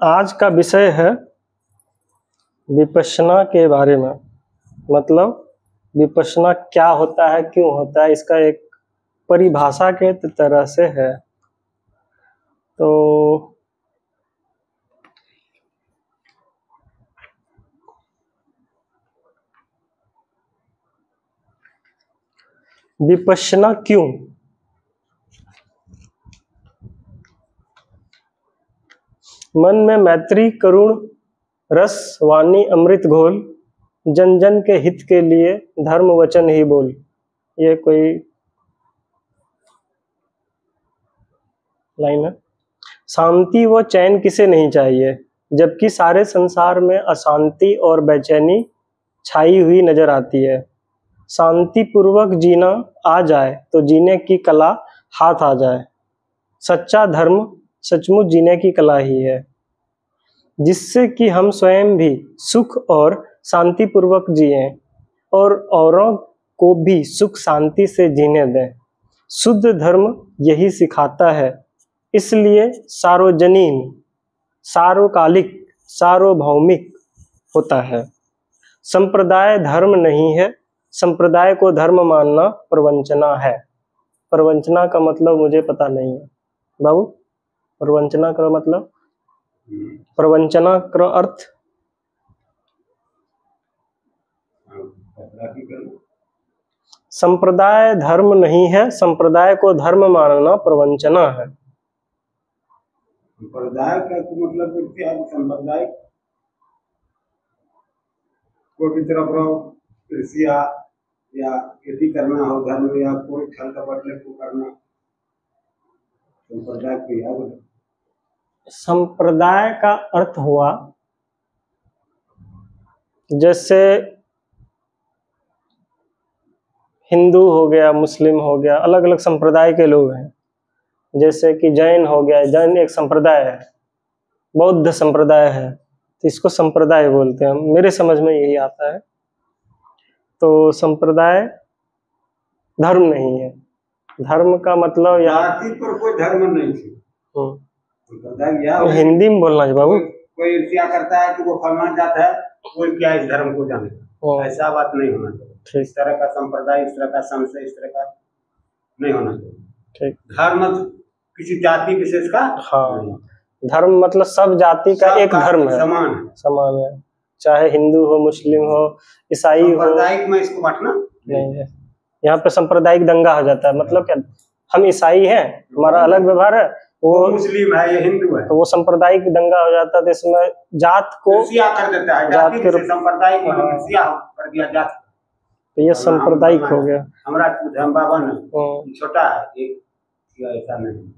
आज का विषय है विपश्यना के बारे में। मतलब विपश्यना क्या होता है, क्यों होता है, इसका एक परिभाषा के तरह से है। तो विपश्यना क्यों? मन में मैत्री करुण रस वाणी अमृत घोल, जन जन के हित के लिए धर्म वचन ही बोल। ये कोई लाइन है। शांति व चैन किसे नहीं चाहिए, जबकि सारे संसार में अशांति और बेचैनी छाई हुई नजर आती है। शांति पूर्वक जीना आ जाए तो जीने की कला हाथ आ जाए। सच्चा धर्म सचमुच जीने की कला ही है, जिससे कि हम स्वयं भी सुख और शांति पूर्वक जिएं और औरों को भी सुख शांति से जीने दें। शुद्ध धर्म यही सिखाता है। इसलिए सार्वजनीन, सार्वकालिक, सार्वभौमिक होता है। संप्रदाय धर्म नहीं है, संप्रदाय को धर्म मानना प्रवंचना है। प्रवंचना का मतलब मुझे पता नहीं है बाबू। प्रवंचना का मतलब, प्रवंचना का अर्थ संप्रदाय धर्म नहीं है, संप्रदाय को धर्म मानना प्रवंचना है। संप्रदाय का मतलब क्या है? संप्रदाय कोई भी तरफ रहो, ईर्ष्या या खेती करना हो धर्म, या कोई छल कपट को करना, संप्रदाय को याद रखो। संप्रदाय का अर्थ हुआ जैसे हिंदू हो गया, मुस्लिम हो गया, अलग अलग संप्रदाय के लोग हैं। जैसे कि जैन हो गया, जैन एक संप्रदाय है, बौद्ध संप्रदाय है, तो इसको संप्रदाय बोलते हैं। मेरे समझ में यही आता है। तो संप्रदाय धर्म नहीं है। धर्म का मतलब जाति पर कोई धर्म नहीं है। संप्रदाय क्या है? हिंदी में बोलना है बाबू। कोई ईर्ष्या करता है कि वो फलाना जात है, कोई क्या इस धर्म को जाने, ऐसा बात नहीं होना चाहिए। इस तरह का संप्रदाय, इस तरह का संशय, इस तरह का नहीं होना चाहिए। धर्म किसी जाति विशेष का, हाँ, धर्म मतलब सब जाति का एक धर्म है, समान है। चाहे हिंदू हो, मुस्लिम हो, ईसाई हो। सांप्रदायिक में इसको बांटना नहीं है। यहाँ पे सांप्रदायिक दंगा हो जाता है। मतलब क्या, हम ईसाई हैं, हमारा अलग व्यवहार है, वो मुस्लिम है, ये हिंदू है, तो वो सांप्रदायिक दंगा हो जाता है। तो इसमें जात को कर देता है, जात के सांप्रदायिक कर दिया जात। तो ये सांप्रदायिक हो गया। हमारा धर्म बाबा ने छोटा है, ऐसा नहीं।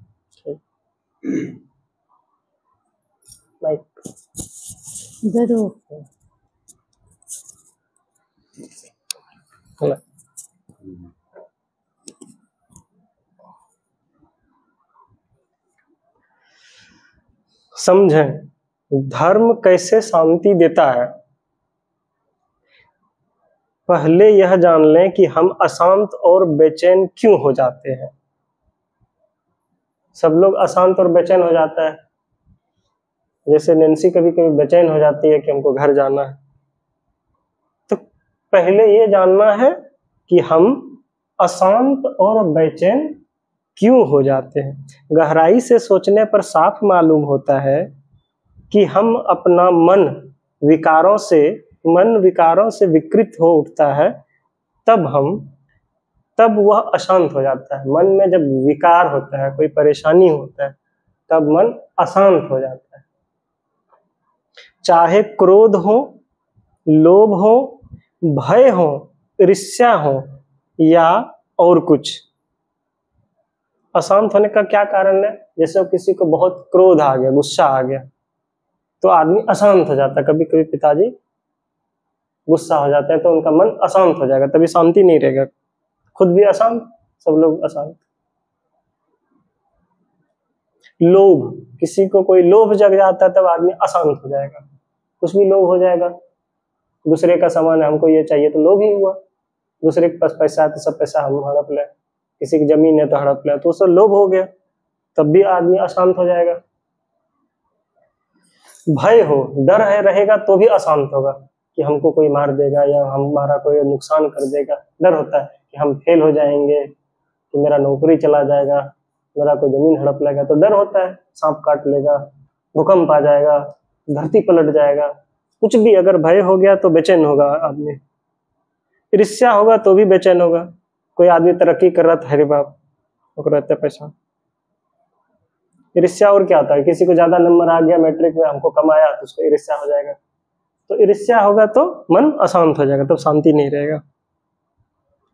समझें, धर्म कैसे शांति देता है। पहले यह जान लें कि हम अशांत और बेचैन क्यों हो जाते हैं। सब लोग अशांत और बेचैन हो जाता है। जैसे नैन्सी कभी कभी बेचैन हो जाती है कि हमको घर जाना है। तो पहले ये जानना है कि हम अशांत और बेचैन क्यों हो जाते हैं। गहराई से सोचने पर साफ मालूम होता है कि हम अपना मन विकारों से विकृत हो उठता है, तब वह अशांत हो जाता है। मन में जब विकार होता है, कोई परेशानी होता है, तब मन अशांत हो जाता है। चाहे क्रोध हो, लोभ हो, भय हो, ईर्ष्या हो या और कुछ। अशांत होने का क्या कारण है? जैसे किसी को बहुत क्रोध आ गया, गुस्सा आ गया, तो आदमी अशांत हो जाता है। कभी कभी पिताजी गुस्सा हो जाते हैं तो उनका मन अशांत हो जाएगा, तभी शांति नहीं रहेगा। खुद भी अशांत, सब लोग अशांत। लोभ, किसी को कोई लोभ जग जाता है तब आदमी अशांत हो जाएगा। कुछ भी लोभ हो जाएगा, दूसरे का सामान है, हमको ये चाहिए, तो लोभ ही हुआ। दूसरे के पास पैसा है तो सब पैसा हम हड़प ले, किसी की जमीन है तो हड़प ले, तो उससे लोभ हो गया, तब भी आदमी अशांत हो जाएगा। भय हो, डर है रहेगा तो भी अशांत होगा कि हमको कोई मार देगा या हमारा कोई नुकसान कर देगा। डर होता है कि हम फेल हो जाएंगे, कि मेरा नौकरी चला जाएगा, मेरा कोई जमीन हड़प लेगा, तो डर होता है, सांप काट लेगा, भूकंप आ जाएगा, धरती पलट जाएगा, कुछ भी अगर भय हो गया तो बेचैन होगा आदमी। ईर्ष्या होगा तो भी बेचैन होगा। कोई आदमी तरक्की कर रहा था, अरे बाप वो रहता है पैसा। ईर्ष्या और क्या होता है, किसी को ज्यादा नंबर आ गया मैट्रिक में, हमको कम आया तो उसको ईर्ष्या हो जाएगा। तो ईर्ष्या होगा तो मन अशांत हो जाएगा, तो शांति नहीं रहेगा।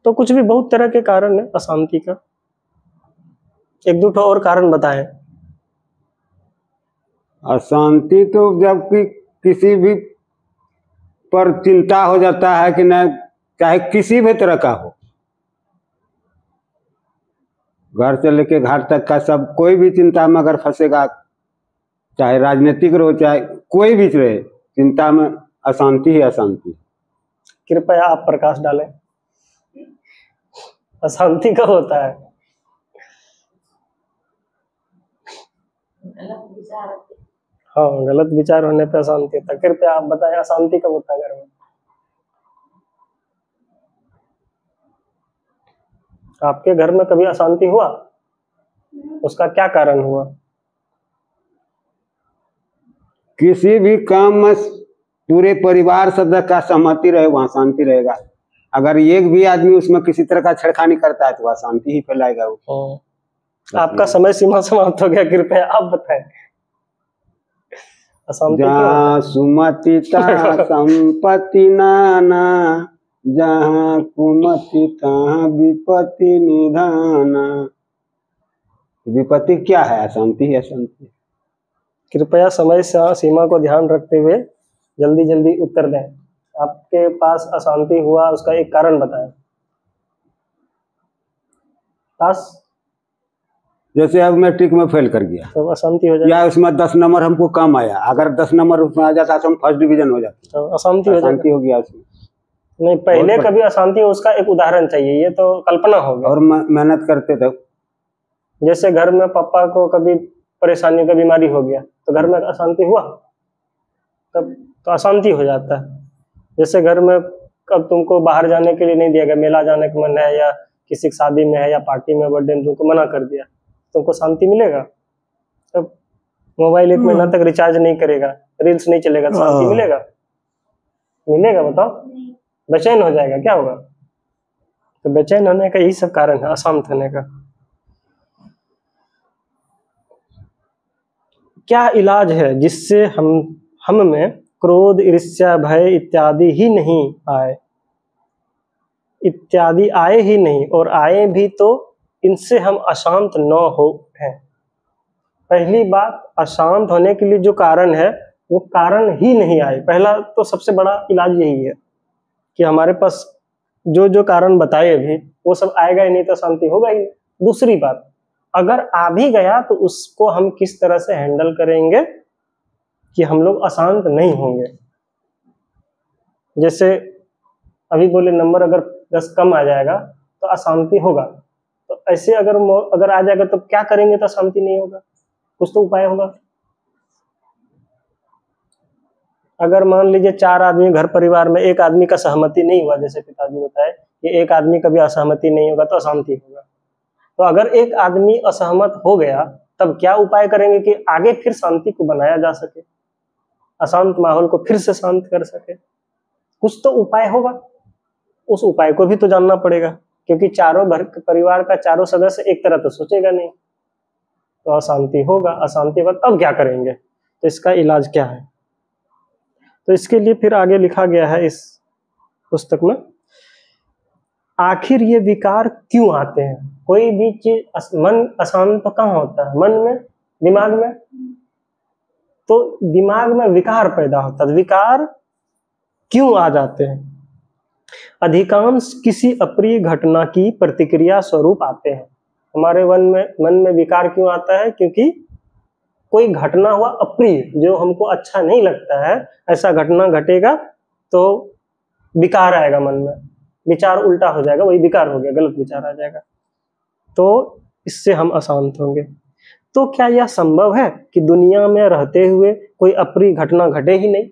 तो कुछ भी बहुत तरह के कारण है अशांति का। एक दो और कारण बताएं। अशांति तो जबकि किसी भी पर चिंता हो जाता है कि न, चाहे किसी भी तरह का हो, घर से लेके घर तक का सब, कोई भी चिंता में अगर फंसेगा, चाहे राजनीतिक रहो चाहे कोई भी रहे, चिंता में अशांति ही अशांति। कृपया आप प्रकाश डालें, अशांति कब होता है? हाँ, गलत विचार होने पे अशांति होता है। कृपया आप बताएं अशांति कब होता है घर में? आपके घर में कभी अशांति हुआ? उसका क्या कारण हुआ? किसी भी काम में पूरे परिवार सदस्य का सहमति रहे, वहां शांति रहेगा। अगर एक भी आदमी उसमें किसी तरह का छेड़खानी करता है तो अशांति ही फैलाएगा वो। आपका समय सीमा समाप्त हो गया, कृपया आप बताएं अशांति क्यों होता है? सुमति संपत्ति नाना, जहाँ कुमति तहाँ विपत्ति निधाना। विपत्ति क्या है? अशांति ही अशांति। कृपया समय सीमा को ध्यान रखते हुए जल्दी जल्दी उत्तर दें। आपके पास अशांति हुआ, उसका एक कारण बताएं। पास जैसे अब मैट्रिक में फेल कर गया तो अशांति हो जाए, या उसमें 10 नंबर हमको कम आया, अगर 10 नंबर उसमें आ जाता तो हम फर्स्ट डिवीजन हो जाते, तो अशांति हो गया उसमें। नहीं, पहले कभी अशांति हो उसका एक उदाहरण चाहिए, ये तो कल्पना हो गई। और मेहनत करते थे। जैसे घर में पापा को कभी परेशानी का बीमारी हो गया तो घर में अशांति हुआ, तब तो अशांति हो जाता है। जैसे घर में कब तुमको बाहर जाने के लिए नहीं दिया गया, मेला जाने का मन है या किसी शादी में है या पार्टी में बर्थडे में तुमको मना कर दिया, तुमको शांति मिलेगा? तब मोबाइल 1 महीना तक रिचार्ज नहीं करेगा, रील्स नहीं चलेगा, तो शांति मिलेगा? मिलेगा? बताओ, बेचैन हो जाएगा, क्या होगा? तो बेचैन होने का यही सब कारण है, अशांत होने का। क्या इलाज है जिससे हम में क्रोध, ईर्ष्या, भय इत्यादि ही नहीं आए? इत्यादि आए ही नहीं, और आए भी तो इनसे हम अशांत न हो उठें। पहली बात, अशांत होने के लिए जो कारण है वो कारण ही नहीं आए। पहला तो सबसे बड़ा इलाज यही है कि हमारे पास जो जो कारण बताए अभी वो सब आएगा ही नहीं तो शांति होगा ही। दूसरी बात, अगर आ भी गया तो उसको हम किस तरह से हैंडल करेंगे कि हम लोग अशांत नहीं होंगे। जैसे अभी बोले नंबर अगर 10 कम आ जाएगा तो अशांति होगा, तो ऐसे अगर आ जाएगा तो क्या करेंगे तो शांति नहीं होगा, कुछ तो उपाय होगा। अगर मान लीजिए 4 आदमी घर परिवार में, एक आदमी का सहमति नहीं हुआ, जैसे पिताजी बताए कि एक आदमी का भी असहमति नहीं होगा तो अशांति होगा। तो अगर एक आदमी असहमत हो गया तब क्या उपाय करेंगे कि आगे फिर शांति को बनाया जा सके, अशांत माहौल को फिर से शांत कर सके? कुछ तो उपाय होगा, उस उपाय को भी तो जानना पड़ेगा, क्योंकि चारों घर परिवार का चारों सदस्य एक तरह तो सोचेगा नहीं, तो अशांति होगा। अशांति बाद अब क्या करेंगे, तो इसका इलाज क्या है? तो इसके लिए फिर आगे लिखा गया है इस पुस्तक में, आखिर ये विकार क्यों आते हैं? कोई भी चीज, मन अशांत तो कहाँ होता है? मन में, दिमाग में। तो दिमाग में विकार पैदा होता है। विकार क्यों आ जाते हैं? अधिकांश किसी अप्रिय घटना की प्रतिक्रिया स्वरूप आते हैं। हमारे मन में विकार क्यों आता है? क्योंकि कोई घटना हुआ अप्रिय, जो हमको अच्छा नहीं लगता है, ऐसा घटना घटेगा तो विकार आएगा मन में, विचार उल्टा हो जाएगा, वही विकार हो गया, गलत विचार आ जाएगा, तो इससे हम अशांत होंगे। तो क्या यह संभव है कि दुनिया में रहते हुए कोई अप्रिय घटना घटे ही नहीं?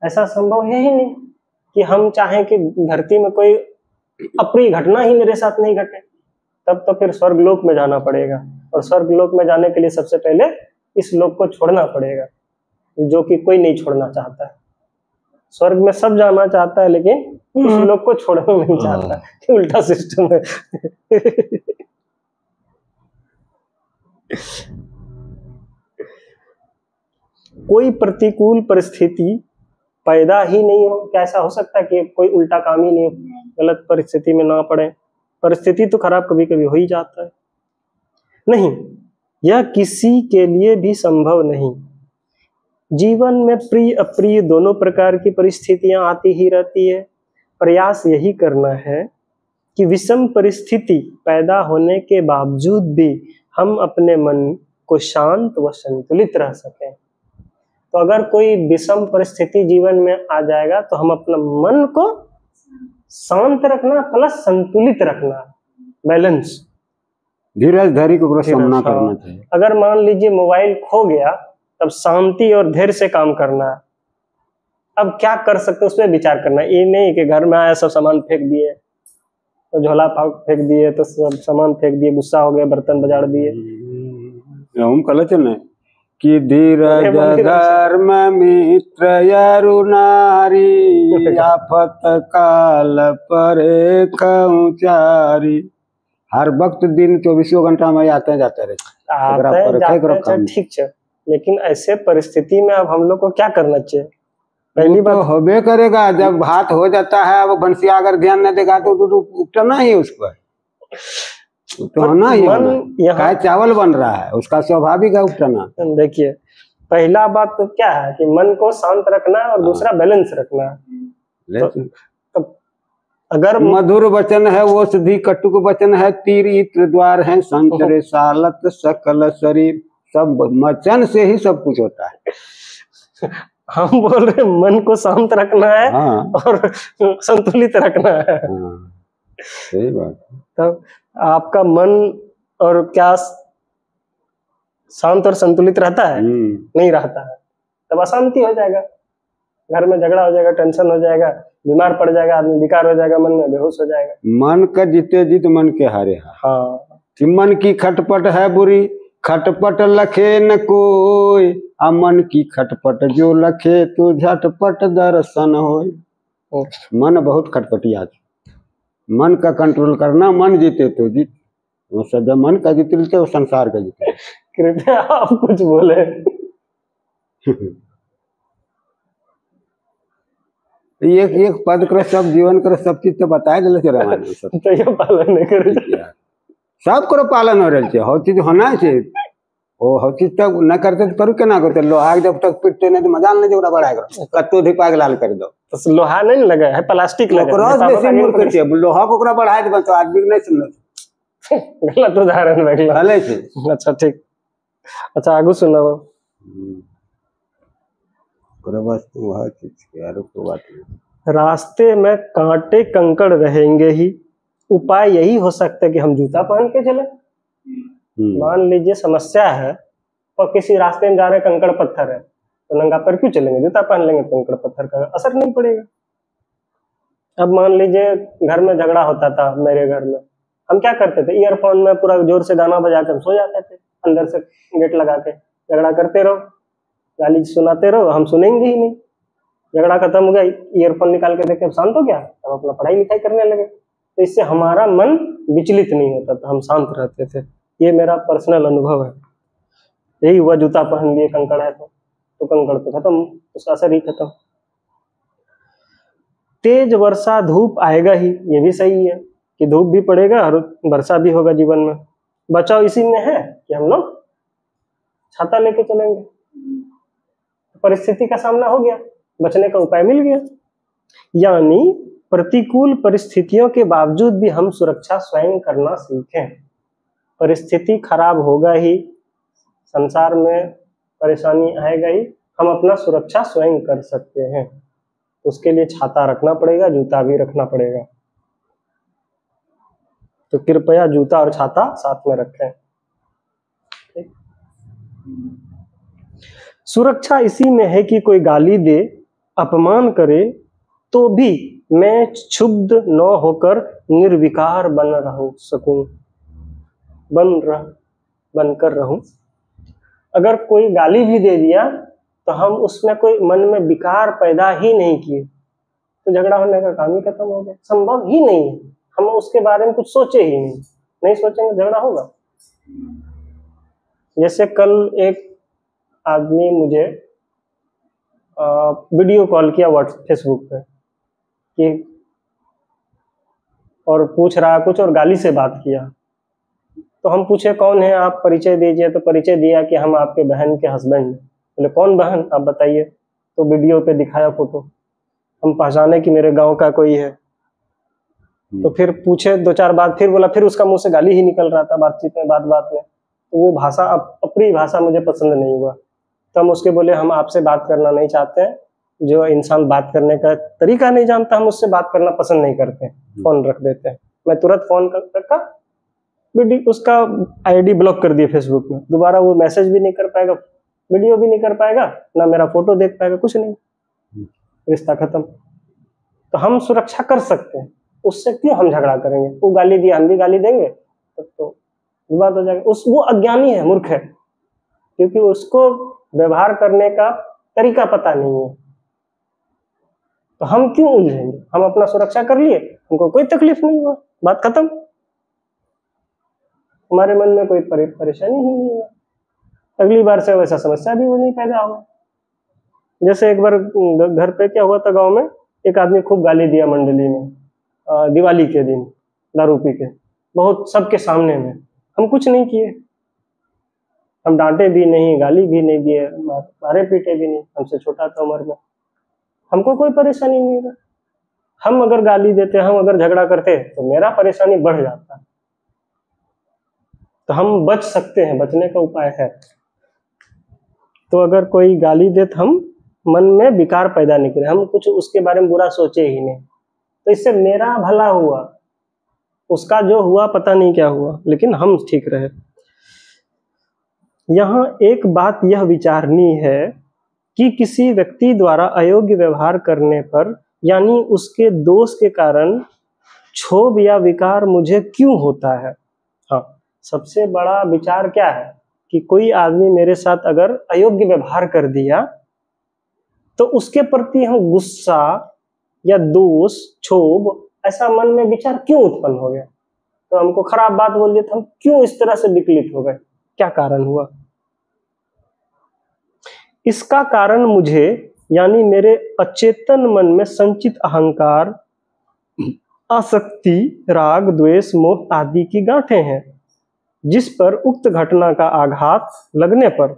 ऐसा संभव है ही नहीं कि हम चाहें कि धरती में कोई अप्रिय घटना ही मेरे साथ नहीं घटे। तब तो फिर स्वर्गलोक में जाना पड़ेगा, और स्वर्गलोक में जाने के लिए सबसे पहले इस लोक को छोड़ना पड़ेगा, जो कि कोई नहीं छोड़ना चाहता है। स्वर्ग में सब जाना चाहता है, लेकिन इस लोक को छोड़ना नहीं चाहता। उल्टा सिस्टम है। कोई प्रतिकूल परिस्थिति पैदा ही नहीं हो, कैसा हो सकता है कि कोई उल्टा काम ही नहीं हो, गलत परिस्थिति में ना पड़े? परिस्थिति तो खराब कभी कभी हो ही जाता है। नहीं, यह किसी के लिए भी संभव नहीं। जीवन में प्रिय अप्रिय दोनों प्रकार की परिस्थितियां आती ही रहती है। प्रयास यही करना है कि विषम परिस्थिति पैदा होने के बावजूद भी हम अपने मन को शांत व संतुलित रह सकें। तो अगर कोई विषम परिस्थिति जीवन में आ जाएगा तो हम अपना मन को शांत रखना प्लस संतुलित रखना, बैलेंस, धीरज धैर्य को सामना करना चाहिए। अगर मान लीजिए मोबाइल खो गया, तब शांति और धैर्य से काम करना है। अब क्या कर सकते उसमें विचार करना, ये नहीं कि घर में आया सब सामान फेंक दिए, तो झोला फेंक दिए, तो सब सामान फेंक दिए, गुस्सा हो गया, बर्तन बजाड़ दिए। हम कल चलने कि धीरज धर्म मित्र यरु नारी, आफत काल परे खौचारी। हर वक्त दिन 24 घंटा में आते जाते रहते, ठीक है, लेकिन ऐसे परिस्थिति में अब हम लोग को क्या करना चाहिए? पहली बात तो होबे करेगा, जब बात हो जाता है, अब बंसिया अगर ध्यान न देगा तो उठना ही उस पर, तो होना ही होना। चावल बन रहा है, उसका स्वाभाविक है उठना। देखिए, पहला बात तो क्या है कि मन को शांत रखना है, और दूसरा बैलेंस रखना है। तो अगर मधुर वचन है वो सिद्धि, कटुक वचन है तीर, इत्र द्वार है संतरे सालत सकल शरीर। सब वचन से ही सब कुछ होता है। हम बोल रहे मन को शांत रखना है, और संतुलित रखना है। सही बात। तब आपका मन और क्या शांत और संतुलित रहता है? नहीं रहता है, तब अशांति हो जाएगा, घर में झगड़ा हो जाएगा, टेंशन हो जाएगा, बीमार पड़ जाएगा आदमी, विकार हो जाएगा, मन में बेहोश हो जाएगा। मन का जीते जीत मन के हारे। हाँ, मन की खटपट है बुरी, खटपट लखे न कोई, मन की खटपट जो लखे तो झटपट दर्शन होय। मन बहुत खटपटी आज, मन का कंट्रोल करना, मन जीते तो जीत, वो सदा मन का जीत लेते, वो संसार का जीते। कृपया आप कुछ बोले। एक पद करो, सब जीवन करो, सब चीज तो बताए दिले तो ये पालन नहीं करे, सब करो पालन हो रहे, हर चीज होना चाहिए। वो हर चीज तक न करते तो करू केना करते? लोहा जब तक पिटते नहीं तो मजाल नहीं जोड़ा बढ़ाए करो, कत्तो धिपाग लाल कर दो। तो लोहा नहीं लगा है, प्लास्टिक लगा है, लोहा को बढ़ाए दे तो आदमी नहीं सुनना। गलत उदाहरण लगला। अच्छा ठीक, अच्छा आगू सुनाओ। रास्ते में कांटे कंकड़ रहेंगे ही, उपाय यही हो सकता है कि हम जूता पहन के चले। मान लीजिए समस्या है, और किसी रास्ते में जा रहे कंकड़ पत्थर है, तो नंगा पैर क्यों चलेंगे? जूता पहन लेंगे तो कंकड़ पत्थर का असर नहीं पड़ेगा। अब मान लीजिए घर में झगड़ा होता था, मेरे घर में हम क्या करते थे, ईयरफोन में पूरा जोर से गाना बजा कर सो जाते थे, अंदर से गेट लगा के, झगड़ा करते रहो, गाली सुनाते रहो, हम सुनेंगे ही नहीं। झगड़ा खत्म हो गया, ईयरफोन निकाल के देखे, शांत हो गया, हम अपना पढ़ाई लिखाई करने लगे। तो इससे हमारा मन विचलित नहीं होता था, हम शांत रहते थे। ये मेरा पर्सनल अनुभव है। यही हुआ, जूता पहन लिए, कंकड़ है तो कंकड़ तो खत्म, उसका असर ही खत्म। तेज वर्षा धूप आएगा ही, ये भी सही है कि धूप भी पड़ेगा और वर्षा भी होगा जीवन में। बचाव इसी में है कि हम लोग छाता लेके चलेंगे। परिस्थिति का सामना हो गया, बचने का उपाय मिल गया। यानी प्रतिकूल परिस्थितियों के बावजूद भी हम सुरक्षा स्वयं करना सीखें। परिस्थिति खराब होगा ही, संसार में परेशानी आएगा ही, हम अपना सुरक्षा स्वयं कर सकते हैं। उसके लिए छाता रखना पड़ेगा, जूता भी रखना पड़ेगा। तो कृपया जूता और छाता साथ में रखें। ठीक। सुरक्षा इसी में है कि कोई गाली दे, अपमान करे, तो भी मैं क्षुब्ध न होकर निर्विकार बनकर रहूं। अगर कोई गाली भी दे दिया तो हम उसमें कोई मन में विकार पैदा ही नहीं किए, तो झगड़ा होने का काम ही खत्म हो गया। संभव ही नहीं है, हम उसके बारे में कुछ सोचे ही नहीं सोचेंगे झगड़ा होगा। जैसे कल एक आदमी मुझे वीडियो कॉल किया फेसबुक पे कि और पूछ रहा कुछ और गाली से बात किया। तो हम पूछे कौन है आप, परिचय दीजिए। तो परिचय दिया कि हम आपके बहन के हस्बैंड हैं। बोले कौन बहन, आप बताइए। तो वीडियो पे दिखाया फोटो, हम पहचाने कि मेरे गांव का कोई है। तो फिर पूछे 2-4 बात, फिर बोला, फिर उसका मुंह से गाली ही निकल रहा था बातचीत में, बात में। तो वो भाषा, अपनी भाषा मुझे पसंद नहीं हुआ। तो हम उसके बोले हम आपसे बात करना नहीं चाहते हैं, जो इंसान बात करने का तरीका नहीं जानता हम उससे बात करना पसंद नहीं करते, फोन रख देते हैं। मैं तुरंत फोन रखा, उसका आईडी ब्लॉक कर दिया फेसबुक में। दोबारा वो मैसेज भी नहीं कर पाएगा, वीडियो भी नहीं कर पाएगा, ना मेरा फोटो देख पाएगा, कुछ नहीं, रिश्ता खत्म। तो हम सुरक्षा कर सकते हैं, उससे क्यों हम झगड़ा करेंगे। वो गाली दिया, हम भी गाली देंगे, तो विवाद हो जाएगा। वो अज्ञानी है, मूर्ख है, क्योंकि उसको व्यवहार करने का तरीका पता नहीं है। तो हम क्यों उलझेंगे, हम अपना सुरक्षा कर लिए, हमको कोई तकलीफ नहीं हुआ, बात खत्म, हमारे मन में कोई परेशानी ही नहीं हुआ। अगली बार से वैसा समस्या भी वो नहीं पैदा होगा। जैसे एक बार घर पे क्या हुआ था, गांव में एक आदमी खूब गाली दिया मंडली में, दिवाली के दिन दारू पी के, बहुत सबके सामने में। हम कुछ नहीं किए, हम डांटे भी नहीं, गाली भी नहीं दिए, मारे पीटे भी नहीं, हमसे छोटा था उम्र में, हमको कोई परेशानी नहीं हुआ। हम अगर गाली देते, हम अगर झगड़ा करते तो मेरा परेशानी बढ़ जाता। तो हम बच सकते हैं, बचने का उपाय है। तो अगर कोई गाली दे तो हम मन में विकार पैदा नहीं करें, हम कुछ उसके बारे में बुरा सोचे ही नहीं। तो इससे मेरा भला हुआ, उसका जो हुआ पता नहीं क्या हुआ, लेकिन हम ठीक रहे। यहाँ एक बात यह विचारनी है कि किसी व्यक्ति द्वारा अयोग्य व्यवहार करने पर, यानी उसके दोष के कारण क्षोभ या विकार मुझे क्यों होता है। हाँ, सबसे बड़ा विचार क्या है कि कोई आदमी मेरे साथ अगर अयोग्य व्यवहार कर दिया तो उसके प्रति हम गुस्सा या दोष, क्षोभ, ऐसा मन में विचार क्यों उत्पन्न हो गया। तो हमको खराब बात बोल दिया तो हम क्यों इस तरह से विकलित हो गए, क्या कारण हुआ। इसका कारण मुझे, यानी मेरे अचेतन मन में संचित अहंकार, आसक्ति, राग, द्वेष, मोह आदि की गांठें हैं, जिस पर उक्त घटना का आघात लगने पर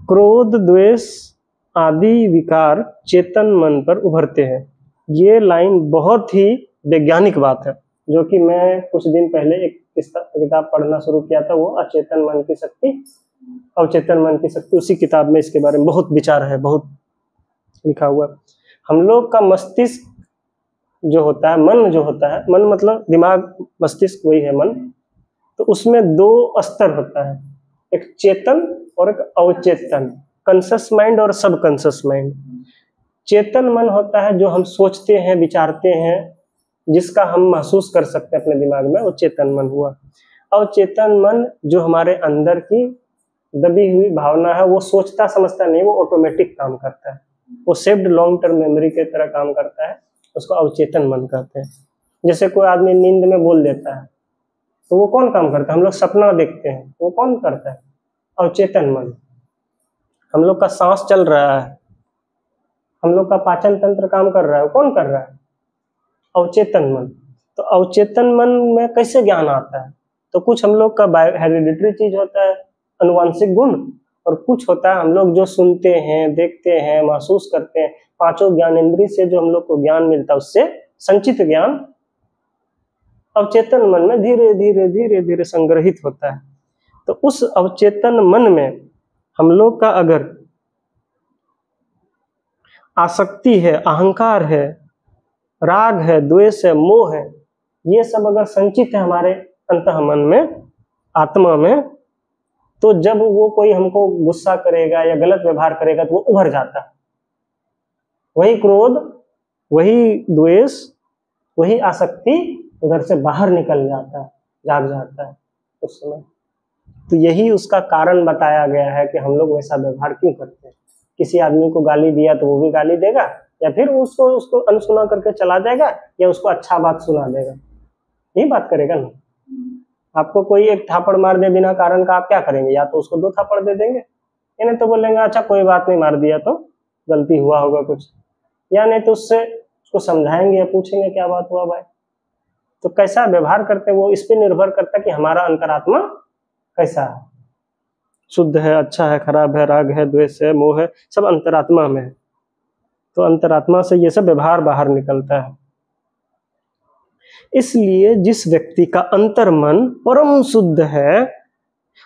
क्रोध, द्वेष आदि विकार चेतन मन पर उभरते हैं। ये लाइन बहुत ही वैज्ञानिक बात है, जो कि मैं कुछ दिन पहले एक किताब पढ़ना शुरू किया था, वो अचेतन मन की शक्ति, अवचेतन मन की शक्ति। उसी किताब में इसके बारे में बहुत विचार है, बहुत लिखा हुआ। हम लोग का मस्तिष्क जो होता है, मन जो होता है, मन मतलब दिमाग, मस्तिष्क वही है मन। तो उसमें 2 स्तर होता है, एक चेतन और एक अवचेतन, कॉन्शियस माइंड और सब कॉन्शियस माइंड। चेतन मन होता है जो हम सोचते हैं, विचारते हैं, जिसका हम महसूस कर सकते हैं अपने दिमाग में, वो चेतन मन हुआ। अवचेतन मन जो हमारे अंदर की दबी हुई भावना है, वो सोचता समझता नहीं, वो ऑटोमेटिक काम करता है, वो सेव्ड लॉन्ग टर्म मेमोरी के तरह काम करता है, उसको अवचेतन मन कहते हैं। जैसे कोई आदमी नींद में बोल देता है तो वो कौन काम करता है, हम लोग सपना देखते हैं, वो कौन करता है, अवचेतन मन। हम लोग का सांस चल रहा है, हम लोग का पाचन तंत्र काम कर रहा है, वो कौन कर रहा है, अवचेतन मन। तो अवचेतन मन में कैसे ज्ञान आता है, तो कुछ हम लोग का हेरिडिटरी चीज होता है, अनुवांशिक गुण, और कुछ होता है हम लोग जो सुनते हैं, देखते हैं, महसूस करते हैं, 5 ज्ञानेंद्रिय से जो हम लोग को ज्ञान मिलता है, उससे संचित ज्ञान अवचेतन मन में धीरे धीरे धीरे धीरे संग्रहित होता है। तो उस अवचेतन मन में हम लोग का अगर आसक्ति है, अहंकार है, राग है, द्वेष है, मोह है, ये सब अगर संचित है हमारे अंतःमन में, आत्मा में, तो जब वो कोई हमको गुस्सा करेगा या गलत व्यवहार करेगा तो वो उभर जाता है। वही क्रोध, वही द्वेष, वही आसक्ति उधर से बाहर निकल जाता है, जाग जाता है उस समय। तो यही उसका कारण बताया गया है कि हम लोग वैसा व्यवहार क्यों करते हैं। किसी आदमी को गाली दिया तो वो भी गाली देगा, या फिर उसको अनसुना करके चला जाएगा, या उसको अच्छा बात सुना देगा, यही बात करेगा ना। आपको कोई एक थापड़ मार दे बिना कारण का, आप क्या करेंगे? या तो उसको 2 थापड़ दे देंगे, या नहीं तो बोलेंगे अच्छा कोई बात नहीं, मार दिया तो गलती हुआ होगा कुछ, या नहीं तो उसको समझाएंगे या पूछेंगे क्या बात हुआ भाई। तो कैसा व्यवहार करते हैं वो इस पे निर्भर करता है कि हमारा अंतरात्मा कैसा है, शुद्ध है, अच्छा है, खराब है, राग है, द्वेष है, मोह है, सब अंतरात्मा में है। तो अंतरात्मा से ये सब व्यवहार बाहर निकलता है। इसलिए जिस व्यक्ति का अंतर्मन परम शुद्ध है,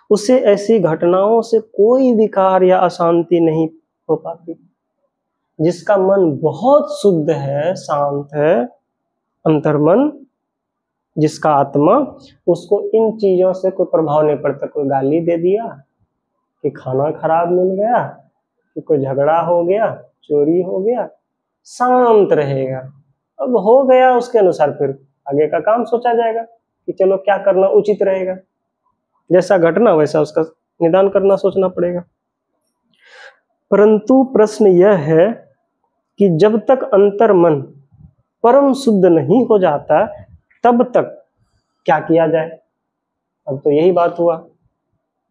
उसे ऐसी घटनाओं से कोई विकार या अशांति नहीं हो पाती। जिसका मन बहुत शुद्ध है, शांत है, अंतर्मन, जिसका आत्मा, उसको इन चीजों से कोई प्रभाव नहीं पड़ता। कोई गाली दे दिया, कि खाना खराब मिल गया, कि कोई झगड़ा हो गया, चोरी हो गया, शांत रहेगा। अब हो गया, उसके अनुसार फिर आगे का काम सोचा जाएगा कि चलो क्या करना उचित रहेगा। जैसा घटना वैसा उसका निदान करना सोचना पड़ेगा। परंतु प्रश्न यह है कि जब तक अंतर्मन परम शुद्ध नहीं हो जाता, तब तक क्या किया जाए। अब तो यही बात हुआ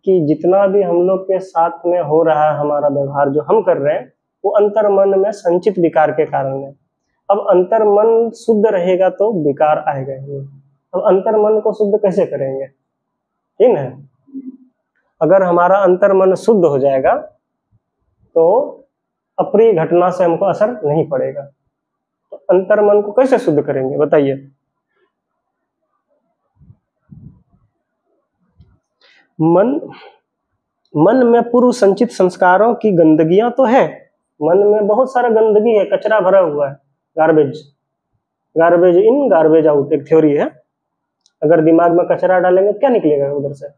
कि जितना भी हम लोग के साथ में हो रहा है, हमारा व्यवहार जो हम कर रहे हैं, वो अंतर्मन में संचित विकार के कारण है। अब अंतर्मन शुद्ध रहेगा तो विकार आएगा ही। अब अंतर्मन को शुद्ध कैसे करेंगे, ठीक है? अगर हमारा अंतर्मन शुद्ध हो जाएगा तो अप्रिय घटना से हमको असर नहीं पड़ेगा। तो अंतर्मन को कैसे शुद्ध करेंगे बताइए? मन में पूर्व संचित संस्कारों की गंदगियां तो है। मन में बहुत सारा गंदगी है, कचरा भरा हुआ है, गार्बेज इन गार्बेज आउट एक थ्योरी है। अगर दिमाग में कचरा डालेंगे तो क्या निकलेगा? उधर से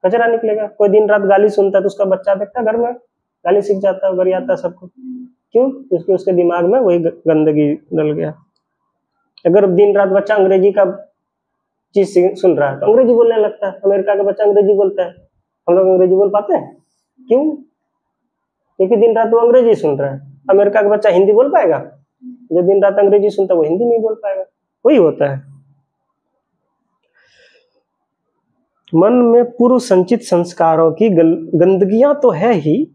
कचरा निकलेगा। कोई दिन रात गाली सुनता है तो उसका बच्चा देखता है घर में गाली सीख जाता है, घर आता है सबको। क्यों? क्योंकि उसके दिमाग में वही गंदगी डल गया। अगर दिन रात बच्चा अंग्रेजी का चीज सुन रहा है तो अंग्रेजी बोलने लगता है। अमेरिका का बच्चा अंग्रेजी बोलता है, हम लोग अंग्रेजी बोल पाते हैं? क्यों? क्योंकि दिन रात वो अंग्रेजी सुन रहा है। अमेरिका का बच्चा हिंदी बोल पाएगा? जो दिन रात अंग्रेजी सुनता है वो हिंदी नहीं बोल पाएगा। वही होता है। मन में पूर्व संचित संस्कारों की गंदगियां तो है ही,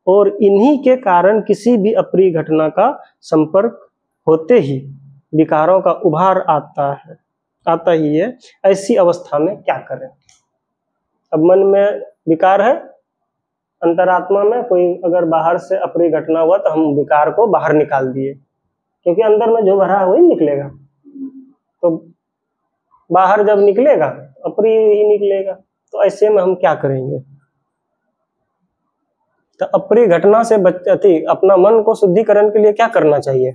और इन्हीं के कारण किसी भी अप्रिय घटना का संपर्क होते ही विकारों का उभार आता ही है। ऐसी अवस्था में क्या करें? अब मन में विकार है, अंतरात्मा में कोई अगर बाहर से अप्रिय घटना हुआ तो हम विकार को बाहर निकाल दिए, क्योंकि अंदर में जो भरा है वही निकलेगा। तो बाहर जब निकलेगा अप्रिय ही निकलेगा। तो ऐसे में हम क्या करेंगे? तो अप्रिय घटना से बचती अपना मन को शुद्धिकरण के लिए क्या करना चाहिए?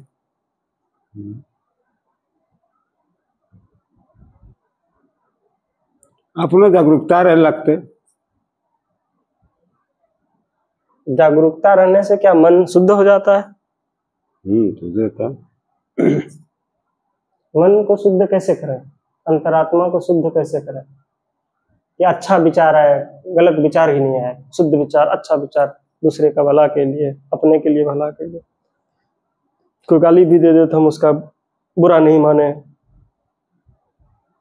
अपने जागरूकता रह लगते। जागरूकता रहने से क्या मन शुद्ध हो जाता है? मन को शुद्ध कैसे करें? अंतरात्मा को शुद्ध कैसे करें? ये अच्छा विचार आए, गलत विचार ही नहीं आए, शुद्ध विचार, अच्छा विचार, दूसरे का भला के लिए, अपने के लिए भला के लिए। कोई गाली भी दे दे तो हम उसका बुरा नहीं माने,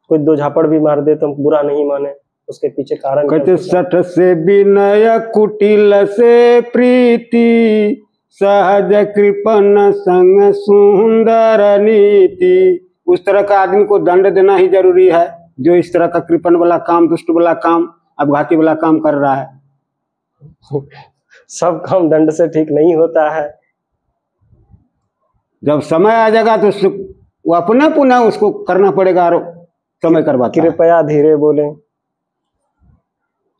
कोई 2 झापड़ भी मार दे तो हम बुरा नहीं माने, उसके पीछे कारण कहते सठ से विनय कुटिल से प्रीति, सहज कृपण संग सुंदर नीति। उस तरह का आदमी को दंड देना ही जरूरी है जो इस तरह का कृपण वाला काम, दुष्ट वाला काम, अपघाती वाला काम कर रहा है। सब काम दंड से ठीक नहीं होता है। जब समय आ जाएगा तो वो अपना पुनः उसको करना पड़ेगा। समय करवाता। कृपया धीरे बोले,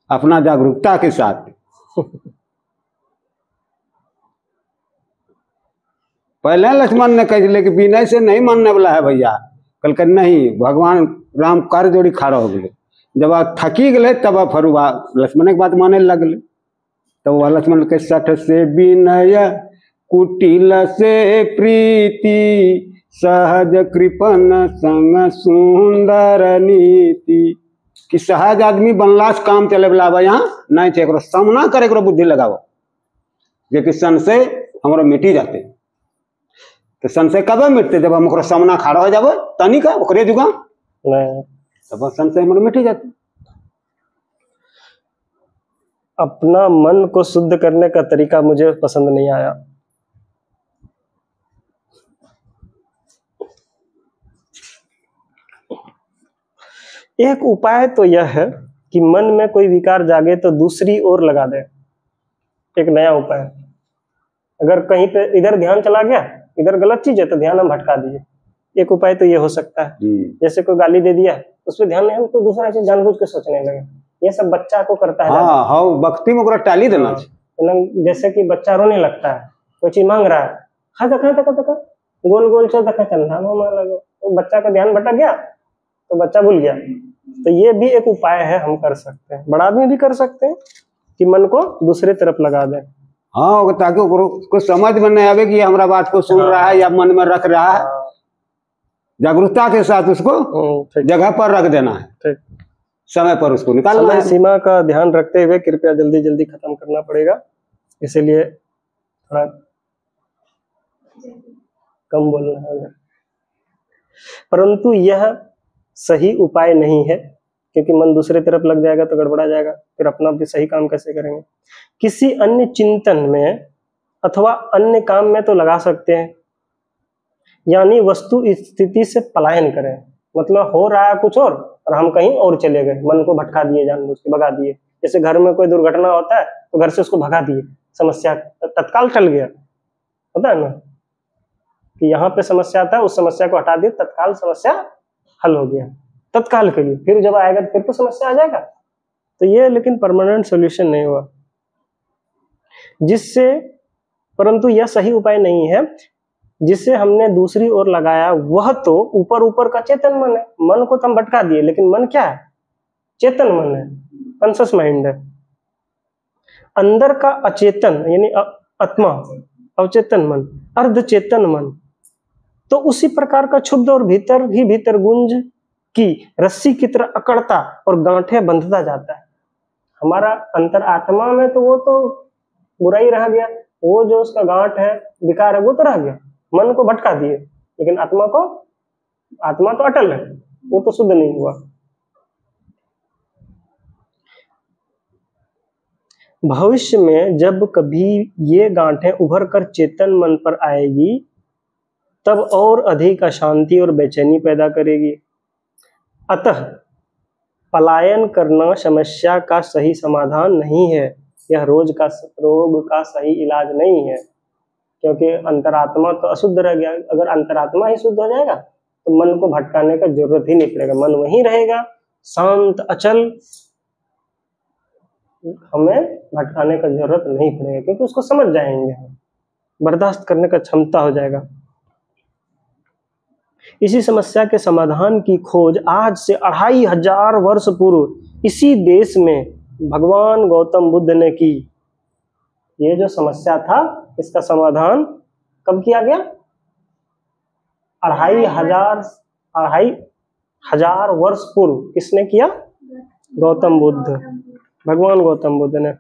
अपना जागरूकता के साथ। पहले लक्ष्मण ने कह दिया कि विनय से नहीं मानने वाला है भैया, कल नहीं भगवान राम कर जोड़ी खड़ा हो गए। जब आप थकी गए तब आप फिर लक्ष्मण की बात माने लगले। तो वह लक्ष्मण के सठ से विनय कुटिल से प्रीति सहज कृपन संग सुंदर नीति। कि सहज आदमी बनला से काम चले वाला यहाँ नहीं थे, सामना करे बुद्धि लगाओ जे कि संशय हमारा मिटी जाते। तो संशय कब मिटते जब हम सामना खड़ा हो जाबो तनी का ओकरे जुगा तब संशय हमारा मिटी जाते। अपना मन को शुद्ध करने का तरीका मुझे पसंद नहीं आया। एक उपाय तो यह है कि मन में कोई विकार जागे तो दूसरी ओर लगा दे। एक नया उपाय, अगर कहीं पे इधर ध्यान चला गया, इधर गलत चीज है तो ध्यान हम भटका दीजिए। एक उपाय तो ये हो सकता है, जैसे कोई गाली दे दिया उस पर ध्यान नहीं, हम कोई दूसरा चीज जानबूझ के सोचने लगे। ये सब बच्चा को करता है। हाँ, भक्ति में टाली देना। जैसे कि बच्चा रोने लगता है, कोई चीज मांग रहा है, हाँ देखा गोल गोल चल देखा चल रहा लगो, तो बच्चा का ध्यान भटक गया तो बच्चा भूल गया। तो ये भी एक उपाय है, हम कर सकते हैं। बड़ा आदमी भी कर सकते हैं कि मन को दूसरे तरफ लगा दें। हाँ, ताकि उसको समझ में नहीं आवे कि हमारा बात को सुन रहा है या मन में रख रहा है। जागरूकता के साथ उसको जगह पर रख देना है, समय पर उसको निकालना है। सीमा का ध्यान रखते हुए कृपया जल्दी जल्दी खत्म करना पड़ेगा, इसीलिए थोड़ा कम बोलना है। परंतु यह सही उपाय नहीं है, क्योंकि मन दूसरे तरफ लग जाएगा तो गड़बड़ा जाएगा, फिर अपना भी सही काम कैसे करेंगे। किसी अन्य चिंतन में अथवा अन्य काम में तो लगा सकते हैं, यानी वस्तु स्थिति से पलायन करें। मतलब हो रहा है कुछ और हम कहीं और चले गए, मन को भटका दिए, जानबूझ के भगा दिए। जैसे घर में कोई दुर्घटना होता है तो घर से उसको भगा दिए, समस्या तत्काल टल गया। होता है ना कि यहाँ पे समस्या था, उस समस्या को हटा दिए, तत्काल समस्या हल हो गया तत्काल के लिए। फिर जब आएगा तो फिर तो समस्या आ जाएगा। तो ये लेकिन परमानेंट सॉल्यूशन नहीं हुआ, जिससे, परंतु यह सही उपाय नहीं है। जिसे हमने दूसरी ओर लगाया वह तो ऊपर ऊपर का चेतन मन है। मन को तो हम भटका दिए, लेकिन मन क्या है? चेतन मन है, कॉन्शियस माइंड है। अंदर का अचेतन यानी आत्मा, अवचेतन मन, अर्धचेतन मन, तो उसी प्रकार का क्षुब्ध और भीतर ही भीतर गुंज की रस्सी की तरह अकड़ता और गांठे बंधता जाता है। हमारा अंतर आत्मा में तो वो तो बुराई रह गया, वो जो उसका गांठ है, विकार है, वो तो रह गया। मन को भटका दिए, लेकिन आत्मा तो अटल है, वो तो शुद्ध नहीं हुआ। भविष्य में जब कभी ये गांठें उभर कर चेतन मन पर आएगी तब और अधिक अशांति और बेचैनी पैदा करेगी। अतः पलायन करना समस्या का सही समाधान नहीं है, यह रोग का सही इलाज नहीं है, क्योंकि अंतरात्मा तो अशुद्ध रह गया। अगर अंतरात्मा ही शुद्ध हो जाएगा तो मन को भटकाने का जरूरत ही नहीं पड़ेगा, मन वहीं रहेगा शांत अचल, हमें भटकाने का जरूरत नहीं पड़ेगा, क्योंकि उसको समझ जाएंगे, हम बर्दाश्त करने का क्षमता हो जाएगा। इसी समस्या के समाधान की खोज आज से 2500 वर्ष पूर्व इसी देश में भगवान गौतम बुद्ध ने की। ये जो समस्या था इसका समाधान कब किया गया? 2500 वर्ष पूर्व। किसने किया? गौतम बुद्ध, भगवान गौतम बुद्ध ने।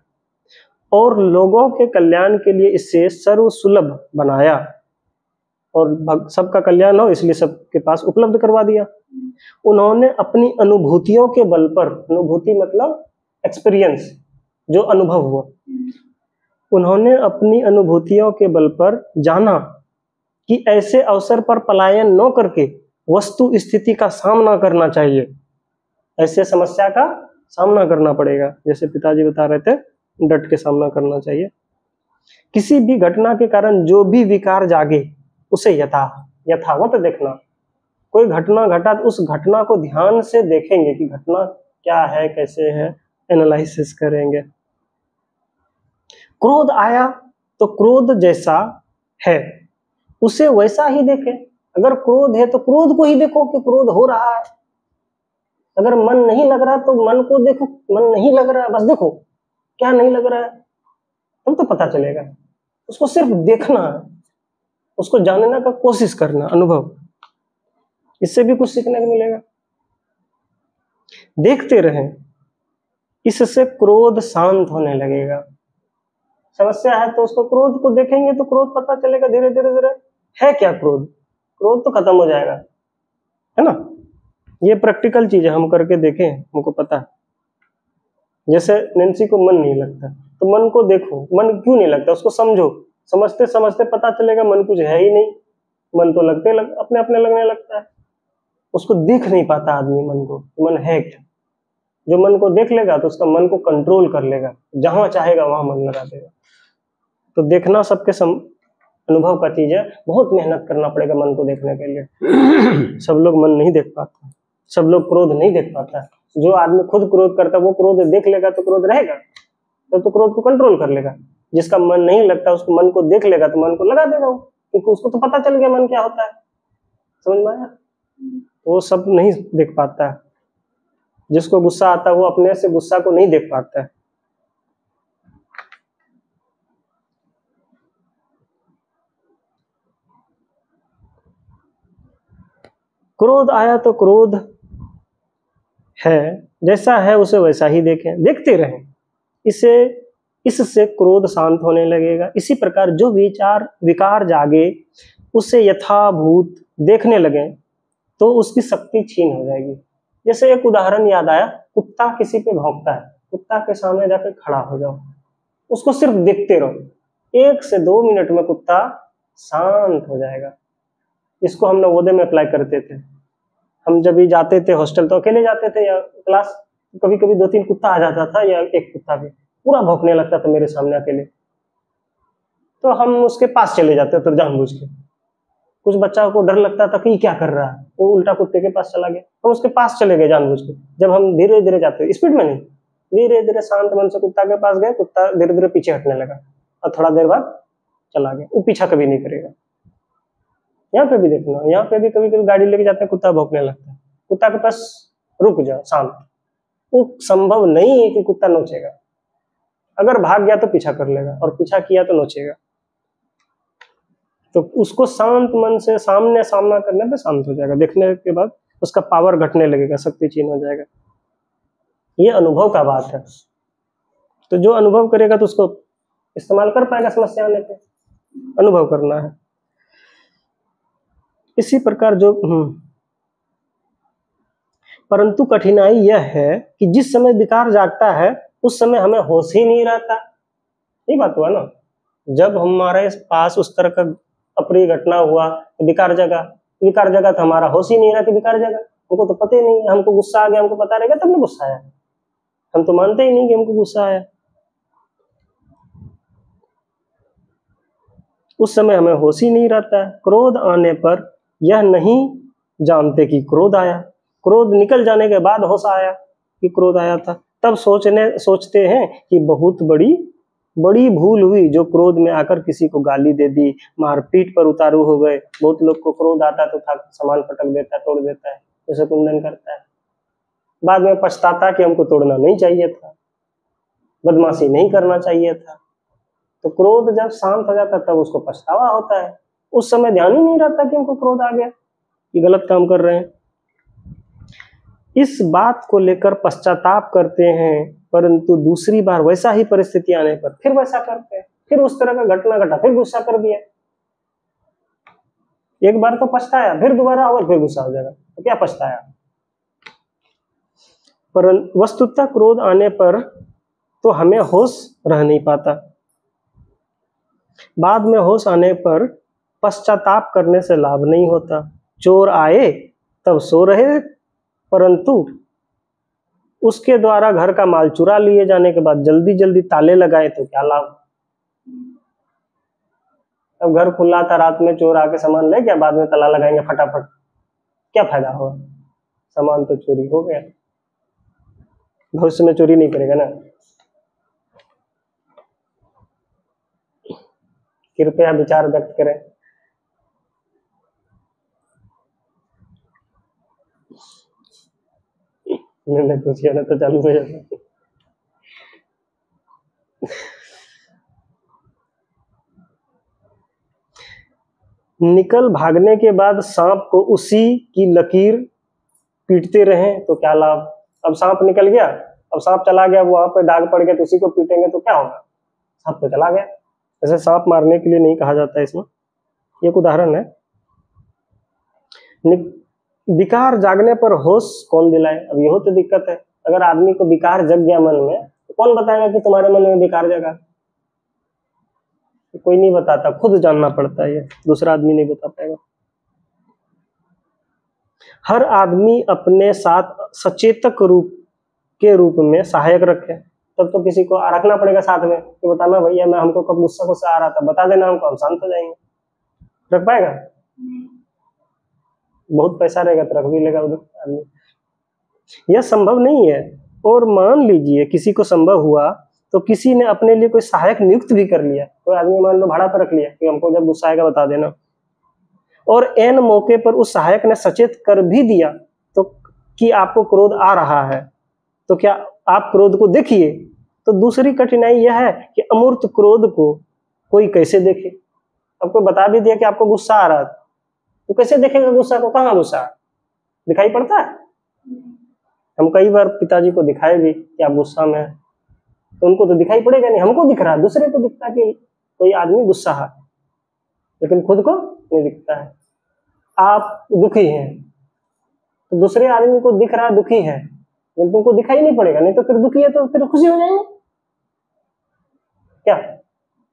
और लोगों के कल्याण के लिए इसे सर्वसुलभ बनाया और सबका कल्याण हो इसलिए सबके पास उपलब्ध करवा दिया। उन्होंने अपनी अनुभूतियों के बल पर, अनुभूति मतलब एक्सपीरियंस, जो अनुभव हुआ, उन्होंने अपनी अनुभूतियों के बल पर जाना कि ऐसे अवसर पर पलायन न करके वस्तु स्थिति का सामना करना चाहिए। ऐसे समस्या का सामना करना पड़ेगा, जैसे पिताजी बता रहे थे, डट के सामना करना चाहिए। किसी भी घटना के कारण जो भी विकार जागे उसे यथावत देखना। कोई घटना घटा तो उस घटना को ध्यान से देखेंगे कि घटना क्या है, कैसे है, एनालिसिस करेंगे। क्रोध आया तो क्रोध जैसा है उसे वैसा ही देखें, अगर क्रोध है तो क्रोध को ही देखो कि क्रोध हो रहा है। अगर मन नहीं लग रहा तो मन को देखो, मन नहीं लग रहा, बस देखो क्या नहीं लग रहा है, तब तो पता चलेगा। उसको सिर्फ देखना है, उसको जानने का कोशिश करना, अनुभव, इससे भी कुछ सीखने को मिलेगा। देखते रहें, इससे क्रोध शांत होने लगेगा। समस्या है तो उसको, क्रोध को देखेंगे तो क्रोध पता चलेगा धीरे धीरे धीरे है क्या क्रोध, क्रोध तो खत्म हो जाएगा, है ना। ये प्रैक्टिकल चीज है, हम करके देखें, हमको पता है। जैसे नैन्सी को मन नहीं लगता तो मन को देखो, मन क्यों नहीं लगता उसको समझो, समझते समझते पता चलेगा मन कुछ है ही नहीं, मन तो अपने अपने लगने लगता है। उसको देख नहीं पाता आदमी मन को, मन है क्या। जो मन को देख लेगा तो उसका मन को कंट्रोल कर लेगा, जहां चाहेगा वहां मन लगा देगा। तो देखना सबके अनुभव का चीज है, बहुत मेहनत करना पड़ेगा मन को देखने के लिए। सब लोग मन नहीं देख पाते, सब लोग क्रोध नहीं देख पाता। जो आदमी खुद क्रोध करता है वो क्रोध देख लेगा तो क्रोध रहेगा, तो क्रोध को कंट्रोल कर लेगा। जिसका मन नहीं लगता उसको मन को देख लेगा तो मन को लगा देगा, क्योंकि उसको तो पता चल गया मन क्या होता है। समझ में आया? वो सब नहीं देख पाता है। जिसको गुस्सा आता है वो अपने से गुस्सा को नहीं देख पाता है। क्रोध आया तो क्रोध है, जैसा है उसे वैसा ही देखें, देखते रहें, इससे क्रोध शांत होने लगेगा। इसी प्रकार जो विकार जागे उसे यथाभूत देखने लगे तो उसकी शक्ति छीन हो जाएगी। जैसे एक उदाहरण याद आया, कुत्ता किसी पे भौंकता है, कुत्ता के सामने जाकर खड़ा हो जाओ, उसको सिर्फ देखते रहो, 1 से 2 मिनट में कुत्ता शांत हो जाएगा। इसको हम नवोदय में अप्लाई करते थे। हम जब भी जाते थे हॉस्टल तो अकेले जाते थे या क्लास, कभी कभी 2-3 कुत्ता आ जाता था या एक कुत्ता भी पूरा भौंकने लगता था मेरे सामने अकेले, तो हम उसके पास चले जाते थे जानबूझ के। कुछ बच्चा को डर लगता था कि क्या कर रहा है, वो उल्टा कुत्ते के पास चला गया, हम उसके पास चले गए जानबूझ के। जब हम धीरे धीरे जाते, स्पीड में नहीं, धीरे धीरे शांत मन से कुत्ता के पास गए, कुत्ता धीरे धीरे पीछे हटने लगा और थोड़ा देर बाद चला गया। वो पीछा कभी नहीं करेगा। यहाँ पे भी देखना, यहाँ पे भी कभी कभी गाड़ी लेके जाते हैं, कुत्ता भौंकने लगता है, कुत्ता के पास रुक जाओ शांत। वो संभव नहीं है कि कुत्ता नोचेगा, अगर भाग गया तो पीछा कर लेगा और पीछा किया तो नोचेगा। तो उसको शांत मन से सामना करने पे शांत हो जाएगा, देखने के बाद उसका पावर घटने लगेगा, शक्ति छीन हो जाएगा। ये अनुभव का बात है। तो जो अनुभव करेगा तो उसको इस्तेमाल कर पाएगा समस्या आने पे, अनुभव करना है। इसी प्रकार जो परंतु कठिनाई यह है कि जिस समय विकार जागता है उस समय हमें होश ही नहीं रहता। ये बात हुआ ना, जब हमारे पास उस तरह का अप्रिय घटना हुआ तो विकार जगा तो हमारा होश ही नहीं रहा कि विकार जगा। हमको तो पता ही नहीं, हमको गुस्सा आ गया, हमको पता रहेगा तब ना गुस्सा आया, हम तो मानते ही नहीं कि हमको गुस्सा आया। उस समय हमें होश ही नहीं रहता है। क्रोध आने पर यह नहीं जानते कि क्रोध आया, क्रोध निकल जाने के बाद होश आया कि क्रोध आया था। तब सोचते हैं कि बहुत बड़ी भूल हुई जो क्रोध में आकर किसी को गाली दे दी, मारपीट पर उतारू हो गए। बहुत लोग को क्रोध आता तो सामान पटक देता है, तोड़ देता है, जैसे कुंदन करता है। बाद में पछताता कि हमको तोड़ना नहीं चाहिए था, बदमाशी नहीं करना चाहिए था। तो क्रोध जब शांत हो जाता तब उसको पछतावा होता है। उस समय ध्यान ही नहीं रहता कि हमको क्रोध आ गया, ये गलत काम कर रहे हैं। इस बात को लेकर पश्चाताप करते हैं, परंतु दूसरी बार वैसा ही परिस्थिति आने पर फिर वैसा करते हैं, फिर उस तरह का घटना घटा, फिर गुस्सा कर दिया। एक बार तो पछताया, फिर दोबारा होगा फिर गुस्सा हो जाएगा, तो क्या पछताया। परंतु वस्तुतः क्रोध आने पर तो हमें होश रह नहीं पाता। बाद में होश आने पर पश्चाताप करने से लाभ नहीं होता। चोर आए तब सो रहे, परंतु उसके द्वारा घर का माल चुरा लिए जाने के बाद जल्दी जल्दी ताले लगाए तो क्या लाभ। अब घर खुला था, रात में चोर आके सामान ले गया, बाद में ताला लगाएंगे फटाफट, क्या फायदा होगा, सामान तो चोरी हो गया। भविष्य में चोरी नहीं करेगा ना। कृपया विचार व्यक्त करें। मैंने कुछ किया ना तो चालू हो जाता। निकल भागने के बाद सांप को उसी की लकीर पीटते रहें तो क्या लाभ। अब सांप निकल गया, अब सांप चला गया, वहां पे दाग पड़ गया तो उसी को पीटेंगे तो क्या होगा, सांप तो चला गया। ऐसे सांप मारने के लिए नहीं कहा जाता है इसमें, एक उदाहरण है। विकार जागने पर होश कौन दिलाए। अब यही तो दिक्कत है, अगर आदमी को विकार जग गया मन में तो कौन बताएगा कि तुम्हारे मन में विकार जगा। कोई नहीं बताता, खुद जानना पड़ता है, ये दूसरा आदमी नहीं बता पाएगा। हर आदमी अपने साथ सचेतक के रूप में सहायक रखे, तब तो किसी को रखना पड़ेगा साथ में कि बताना भैया मैं हमको कब गुस्सा आ रहा था, बता देना हमको, हम शांत हो जाएंगे। रख पाएगा? बहुत पैसा रहेगा तो रख भी लेगा उधर आदमी। यह संभव नहीं है। और मान लीजिए किसी को संभव हुआ तो किसी ने अपने लिए कोई सहायक नियुक्त भी कर लिया, कोई आदमी मान लो भाड़ा पर रख लिया कि हमको जब गुस्सा आएगा बता देना, और एन मौके पर उस सहायक ने सचेत कर भी दिया तो कि आपको क्रोध आ रहा है, तो क्या आप क्रोध को देखिए। तो दूसरी कठिनाई यह है कि अमूर्त क्रोध को कोई कैसे देखे। आपको बता भी दिया कि आपको गुस्सा आ रहा है तो कैसे देखेगा गुस्सा को, कहाँ गुस्सा दिखाई पड़ता है। हम कई बार पिताजी को दिखाए भी कि आप गुस्सा में हैं, तो उनको तो दिखाई पड़ेगा नहीं, हमको दिख रहा है, दूसरे को दिखता है कि कोई आदमी गुस्सा है, लेकिन खुद को नहीं दिखता है। आप दुखी हैं तो दूसरे आदमी को दिख रहा दुखी है, लेकिन तुमको दिखाई नहीं पड़ेगा, नहीं तो फिर दुखी है तो फिर खुशी हो जाएंगे क्या।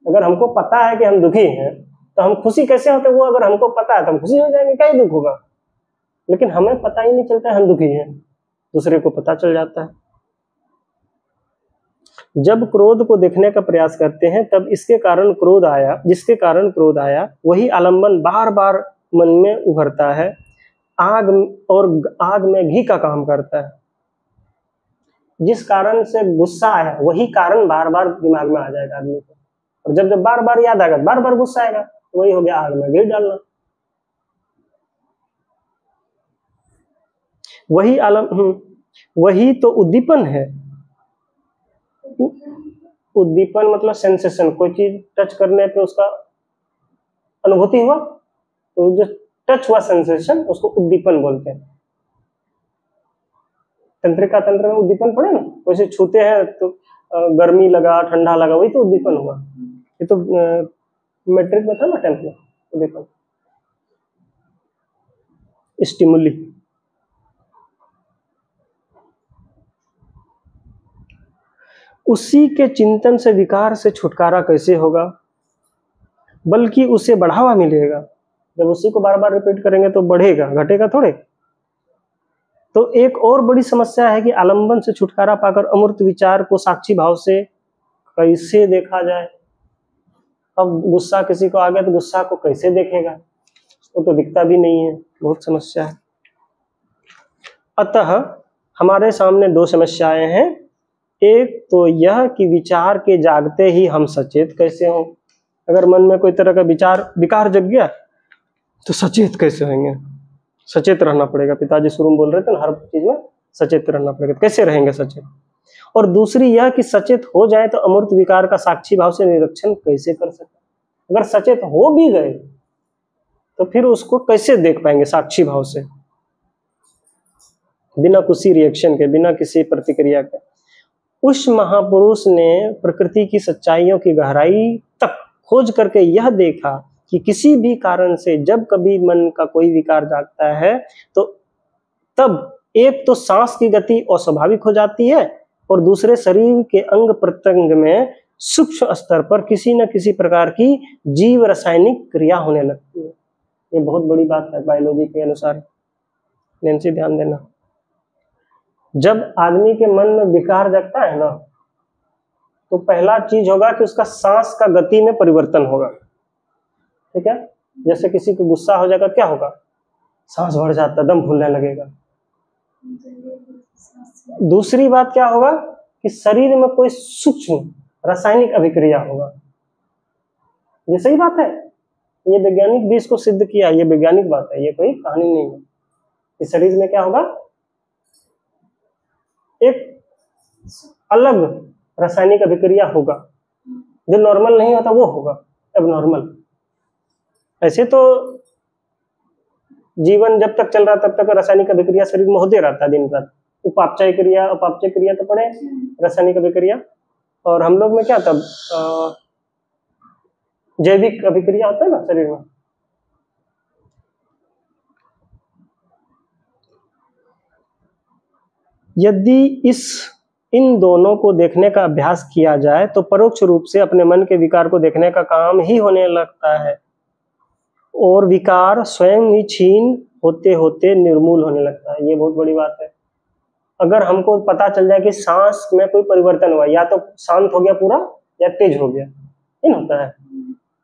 अगर हमको पता है कि हम दुखी हैं तो हम खुशी कैसे होते, वो अगर हमको पता है तो हम खुशी हो जाएंगे, क्या ही दुख होगा। लेकिन हमें पता ही नहीं चलता हम दुखी हैं, दूसरे को पता चल जाता है। जब क्रोध को देखने का प्रयास करते हैं तब जिसके कारण क्रोध आया वही आलंबन बार बार मन में उभरता है, आग में घी का काम करता है। जिस कारण से गुस्सा आया वही कारण बार बार दिमाग में आ जाएगा आदमी को, और जब बार बार याद आएगा बार बार गुस्सा आएगा, तो वही हो गया आग में घी डालना। वही तो उद्दीपन है। उद्दीपन मतलब सेंसेशन, कोई चीज टच करने पे उसका अनुभूति हुआ तो जो टच हुआ सेंसेशन उसको उद्दीपन बोलते हैं। तंत्रिका तंत्र में उद्दीपन पड़े ना, वैसे छूते हैं तो गर्मी लगा ठंडा लगा, वही तो उद्दीपन हुआ। ये तो मैट्रिक में था ना 10th में उद्दीपन, स्टिमुली। उसी के चिंतन से विकार से छुटकारा कैसे होगा, बल्कि उसे बढ़ावा मिलेगा। जब उसी को बार बार रिपीट करेंगे तो बढ़ेगा, घटेगा थोड़े। तो एक और बड़ी समस्या है कि आलंबन से छुटकारा पाकर अमूर्त विचार को साक्षी भाव से कैसे देखा जाए। अब गुस्सा किसी को आ गया तो गुस्सा को कैसे देखेगा, वो तो दिखता भी नहीं है, बहुत समस्या है। अतः हमारे सामने दो समस्याएं हैं। एक तो यह कि विचार के जागते ही हम सचेत कैसे हों। अगर मन में कोई तरह का विकार जग गया तो सचेत कैसे होंगे, सचेत रहना पड़ेगा। पिताजी शुरू में बोल रहे थे ना, हर चीज में सचेत रहना पड़ेगा, कैसे रहेंगे सचेत। और दूसरी यह कि सचेत हो जाए तो अमूर्त विकार का साक्षी भाव से निरीक्षण कैसे कर सके। अगर सचेत हो भी गए तो फिर उसको कैसे देख पाएंगे साक्षी भाव से, बिना किसी रिएक्शन के, बिना किसी प्रतिक्रिया के। उस महापुरुष ने प्रकृति की सच्चाइयों की गहराई तक खोज करके यह देखा कि किसी भी कारण से जब कभी मन का कोई विकार जागता है तो तब एक तो सांस की गति अस्वाभाविक हो जाती है और दूसरे शरीर के अंग प्रत्यंग में सूक्ष्म स्तर पर किसी न किसी प्रकार की जीव रासायनिक क्रिया होने लगती है। ये बहुत बड़ी बात है बायोलॉजी के अनुसार, नैन्सी ध्यान देना। जब आदमी के मन में विकार जगता है ना तो पहला चीज होगा कि उसका सांस का गति में परिवर्तन होगा, ठीक है। जैसे किसी को गुस्सा हो जाएगा क्या होगा, सांस बढ़ जाता, दम फूलने लगेगा। दूसरी बात क्या होगा कि शरीर में कोई सूक्ष्म रासायनिक अभिक्रिया होगा। ये सही बात है, ये वैज्ञानिक भी इसको सिद्ध किया, ये वैज्ञानिक बात है, ये कोई कहानी नहीं है। इस शरीर में क्या होगा, अलग रासायनिक अभिक्रिया होगा, जो नॉर्मल नहीं होता वो होगा एबनॉर्मल। ऐसे तो जीवन जब तक चल रहा तब तक रासायनिक अभिक्रिया शरीर में होते रहता है दिन रात। उपापचय क्रिया, अपापचय क्रिया तो पढ़े, रासायनिक अभिक्रिया। और हम लोग में क्या था, जैविक अभिक्रिया होता है ना शरीर में। यदि इन दोनों को देखने का अभ्यास किया जाए तो परोक्ष रूप से अपने मन के विकार को देखने का काम ही होने लगता है और विकार स्वयं ही क्षीण होते होते निर्मूल होने लगता है। ये बहुत बड़ी बात है। अगर हमको पता चल जाए कि सांस में कोई परिवर्तन हुआ, या तो शांत हो गया पूरा या तेज हो गया, नहीं होता है,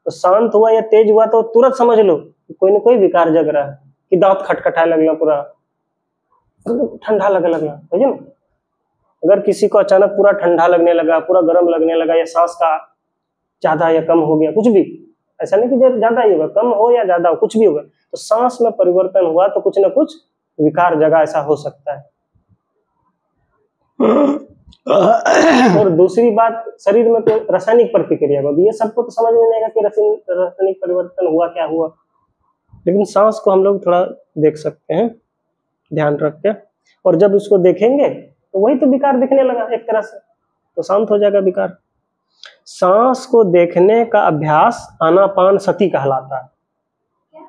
तो शांत हुआ या तेज हुआ तो तुरंत समझ लो कोई ना कोई विकार जग रहा है, कि दांत खटखटाए लगना, पूरा ठंडा लगने लगना, समझे ना। अगर किसी को अचानक पूरा ठंडा लगने लगा, पूरा गर्म लगने लगा, या सांस का ज्यादा या कम हो गया, कुछ भी, ऐसा नहीं कि ज्यादा ही होगा, कम हो या ज्यादा हो, कुछ भी होगा, तो सांस में परिवर्तन हुआ तो कुछ ना कुछ विकार जगह ऐसा हो सकता है। और दूसरी बात, शरीर में तो रासायनिक प्रतिक्रिया होगी, ये सबको तो समझ में नहीं आएगा कि रासायनिक परिवर्तन हुआ क्या हुआ, लेकिन सांस को हम लोग थोड़ा देख सकते हैं ध्यान रख के। और जब उसको देखेंगे तो वही तो विकार दिखने लगा एक तरह से, तो शांत हो जाएगा विकार। सांस को देखने का अभ्यास आनापान सति कहलाता है।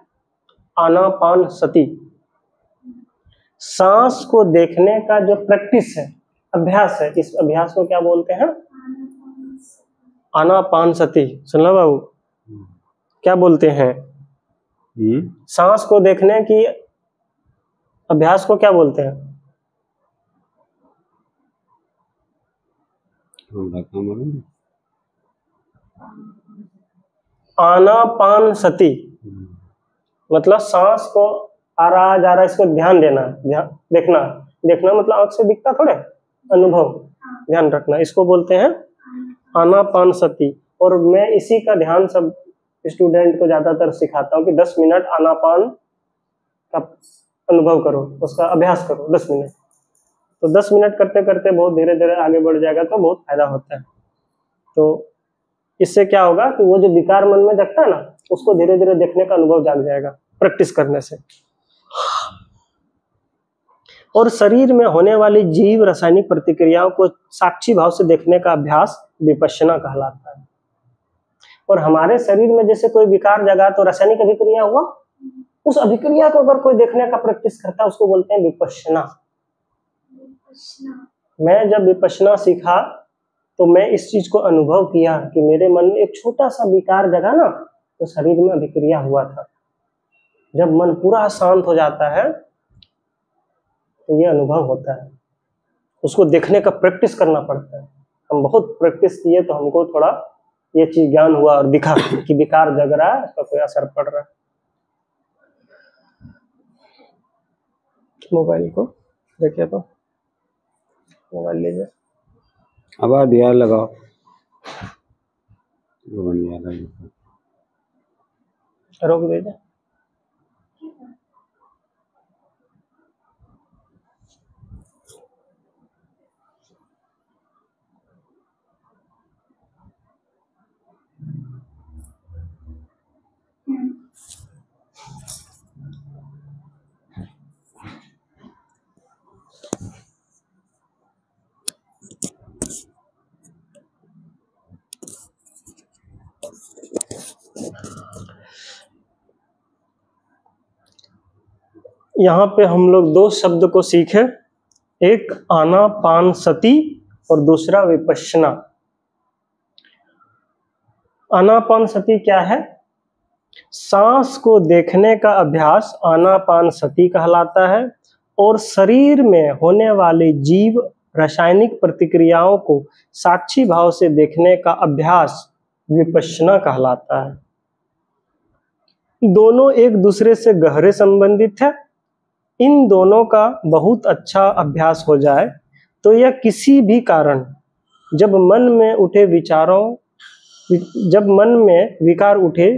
आनापान सति, सांस को देखने का जो प्रैक्टिस है, अभ्यास है, इस अभ्यास को क्या बोलते हैं? आनापान सति। सुन लो बाबू, क्या बोलते हैं? सांस को देखने की अभ्यास को क्या बोलते हैं? आनापान सति मतलब सांस को आ रहा जा रहा, इसको ध्यान देना, देखना। देखना मतलब आंख से दिखता थोड़े, अनुभव, ध्यान रखना, इसको बोलते हैं आनापान सति। और मैं इसी का ध्यान सब स्टूडेंट को ज्यादातर सिखाता हूँ कि 10 मिनट आनापान का अनुभव करो, उसका अभ्यास करो 10 मिनट। तो 10 मिनट करते करते बहुत धीरे धीरे आगे बढ़ जाएगा, तो बहुत फायदा होता है। तो इससे क्या होगा कि वो जो विकार मन में जगता है ना, उसको धीरे धीरे देखने का अनुभव जाग जाएगा प्रैक्टिस करने से। और शरीर में होने वाली जीव रासायनिक प्रतिक्रियाओं को साक्षी भाव से देखने का अभ्यास विपश्यना कहलाता है। और हमारे शरीर में जैसे कोई विकार जगा तो रासायनिक अभिक्रिया हुआ, उस अभिक्रिया को अगर कोई देखने का प्रैक्टिस करता है उसको बोलते हैं विपश्यना। मैं जब विपश्यना सीखा तो मैं इस चीज को अनुभव किया कि मेरे मन में एक छोटा सा विकार जगा ना, तो शरीर में अभिक्रिया हुआ था। जब मन पूरा शांत हो जाता है तो ये अनुभव होता है, उसको देखने का प्रैक्टिस करना पड़ता है। हम बहुत प्रैक्टिस किए तो हमको थोड़ा ये चीज ज्ञान हुआ और दिखा कि विकार जग रहा है, उसका कोई असर पड़ रहा है। मोबाइल को देखिए, तो मोबाइल लीजिए, अब दिया लगाओ, रोक दीजिए। यहाँ पे हम लोग 2 शब्द को सीखे, एक आनापान सति और दूसरा विपश्यना। आनापान सति क्या है? सांस को देखने का अभ्यास आनापान सति कहलाता है और शरीर में होने वाली जीव रासायनिक प्रतिक्रियाओं को साक्षी भाव से देखने का अभ्यास विपश्यना कहलाता है। दोनों एक दूसरे से गहरे संबंधित है। इन दोनों का बहुत अच्छा अभ्यास हो जाए तो यह किसी भी कारण जब मन में विकार उठे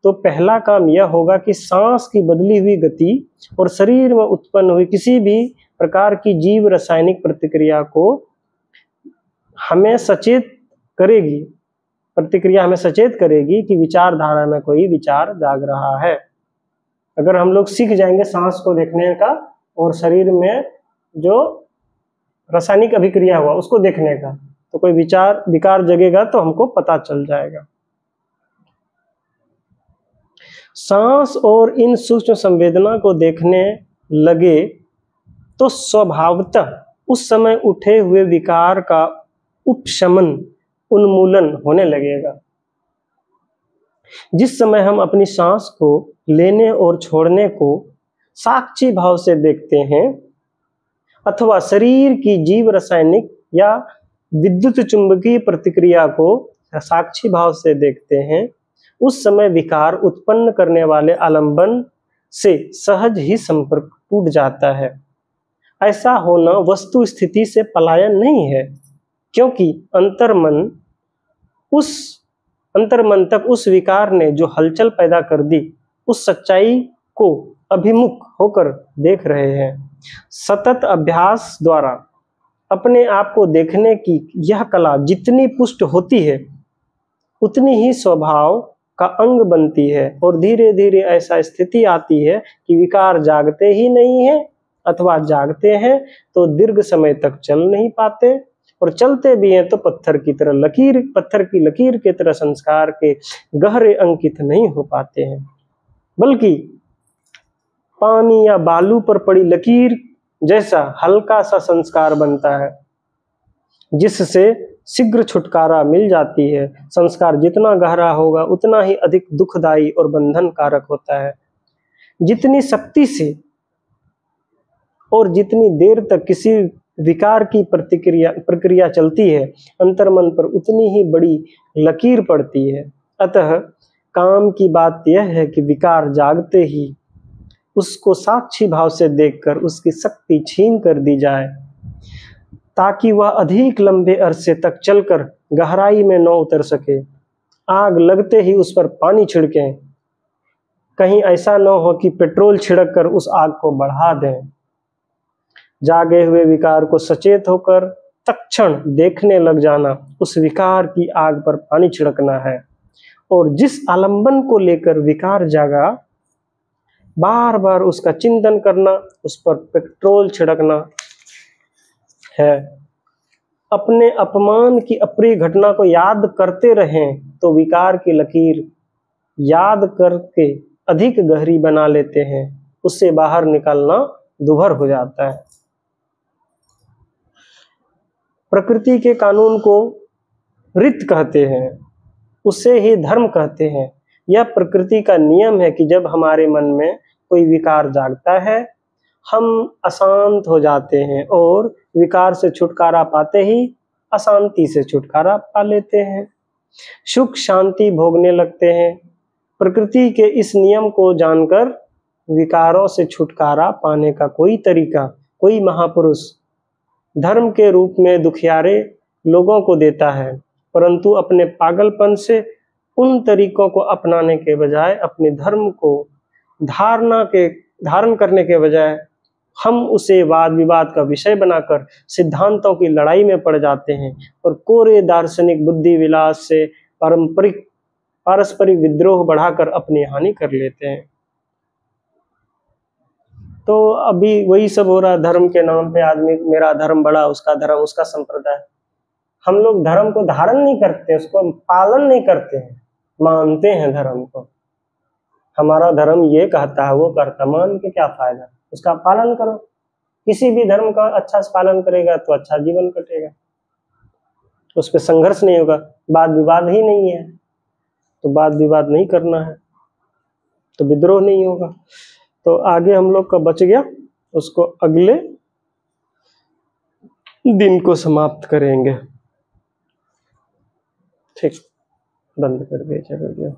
तो पहला काम यह होगा कि सांस की बदली हुई गति और शरीर में उत्पन्न हुई किसी भी प्रकार की जीव रासायनिक प्रतिक्रिया को हमें सचेत करेगी, प्रतिक्रिया हमें सचेत करेगी कि विचारधारा में कोई विचार जाग रहा है। अगर हम लोग सीख जाएंगे सांस को देखने का और शरीर में जो रासायनिक अभिक्रिया हुआ उसको देखने का, तो कोई विकार जगेगा तो हमको पता चल जाएगा। सांस और इन सूक्ष्म संवेदना को देखने लगे तो स्वभावतः उस समय उठे हुए विकार का उपशमन, उन्मूलन होने लगेगा। जिस समय हम अपनी सांस को लेने और छोड़ने को साक्षी भाव से देखते हैं अथवा शरीर की जीव रासायनिक या विद्युत चुंबकीय प्रतिक्रिया को साक्षी भाव से देखते हैं, उस समय विकार उत्पन्न करने वाले आलंबन से सहज ही संपर्क टूट जाता है। ऐसा होना वस्तु स्थिति से पलायन नहीं है, क्योंकि अंतर्मन तक उस विकार ने जो हलचल पैदा कर दी, उस सच्चाई को अभिमुख होकर देख रहे हैं। सतत अभ्यास द्वारा अपने आप को देखने की यह कला जितनी पुष्ट होती है, उतनी ही स्वभाव का अंग बनती है और धीरे धीरे ऐसा स्थिति आती है कि विकार जागते ही नहीं है अथवा जागते हैं तो दीर्घ समय तक चल नहीं पाते, और चलते भी हैं तो पत्थर की लकीर की तरह संस्कार के गहरे अंकित नहीं हो पाते हैं, बल्कि पानी या बालू पर पड़ी लकीर जैसा हल्का सा संस्कार बनता है, जिससे शीघ्र छुटकारा मिल जाती है। संस्कार जितना गहरा होगा उतना ही अधिक दुखदायी और बंधन कारक होता है। जितनी शक्ति से और जितनी देर तक किसी विकार की प्रक्रिया चलती है, अंतर्मन पर उतनी ही बड़ी लकीर पड़ती है। अतः काम की बात यह है कि विकार जागते ही उसको साक्षी भाव से देखकर उसकी शक्ति छीन कर दी जाए, ताकि वह अधिक लंबे अरसे तक चलकर गहराई में न उतर सके। आग लगते ही उस पर पानी छिड़कें, कहीं ऐसा न हो कि पेट्रोल छिड़क कर उस आग को बढ़ा दें। जागे हुए विकार को सचेत होकर तत्क्षण देखने लग जाना, उस विकार की आग पर पानी छिड़कना है। और जिस आलंबन को लेकर विकार जागा, बार बार उसका चिंतन करना, उस पर पेट्रोल छिड़कना है। अपने अपमान की अप्रिय घटना को याद करते रहें तो विकार की लकीर याद करके अधिक गहरी बना लेते हैं, उससे बाहर निकलना दुभर हो जाता है। प्रकृति के कानून को रीत कहते हैं, उसे ही धर्म कहते हैं। यह प्रकृति का नियम है कि जब हमारे मन में कोई विकार जागता है, हम अशांत हो जाते हैं और विकार से छुटकारा पाते ही अशांति से छुटकारा पा लेते हैं, सुख शांति भोगने लगते हैं। प्रकृति के इस नियम को जानकर विकारों से छुटकारा पाने का कोई तरीका कोई महापुरुष धर्म के रूप में दुखियारे लोगों को देता है, परंतु अपने पागलपन से उन तरीकों को अपनाने के बजाय, अपने धर्म को धारण करने के बजाय हम उसे वाद विवाद का विषय बनाकर सिद्धांतों की लड़ाई में पड़ जाते हैं और कोरे दार्शनिक बुद्धि विलास से पारस्परिक विद्रोह बढ़ाकर अपनी हानि कर लेते हैं। तो अभी वही सब हो रहा, धर्म के नाम पे आदमी मेरा धर्म बड़ा, उसका धर्म, उसका संप्रदाय। हम लोग धर्म को धारण नहीं करते, उसको पालन नहीं करते हैं, मानते हैं धर्म को। हमारा धर्म ये कहता है, वो करता, मान के क्या फायदा, उसका पालन करो। किसी भी धर्म का अच्छा से पालन करेगा तो अच्छा जीवन कटेगा, उस पर संघर्ष नहीं होगा, वाद विवाद ही नहीं है, तो वाद विवाद नहीं करना है तो विद्रोह नहीं होगा। तो आगे हम लोग का बच गया, उसको अगले दिन को समाप्त करेंगे। ठीक, बंद कर दीजिए वीडियो।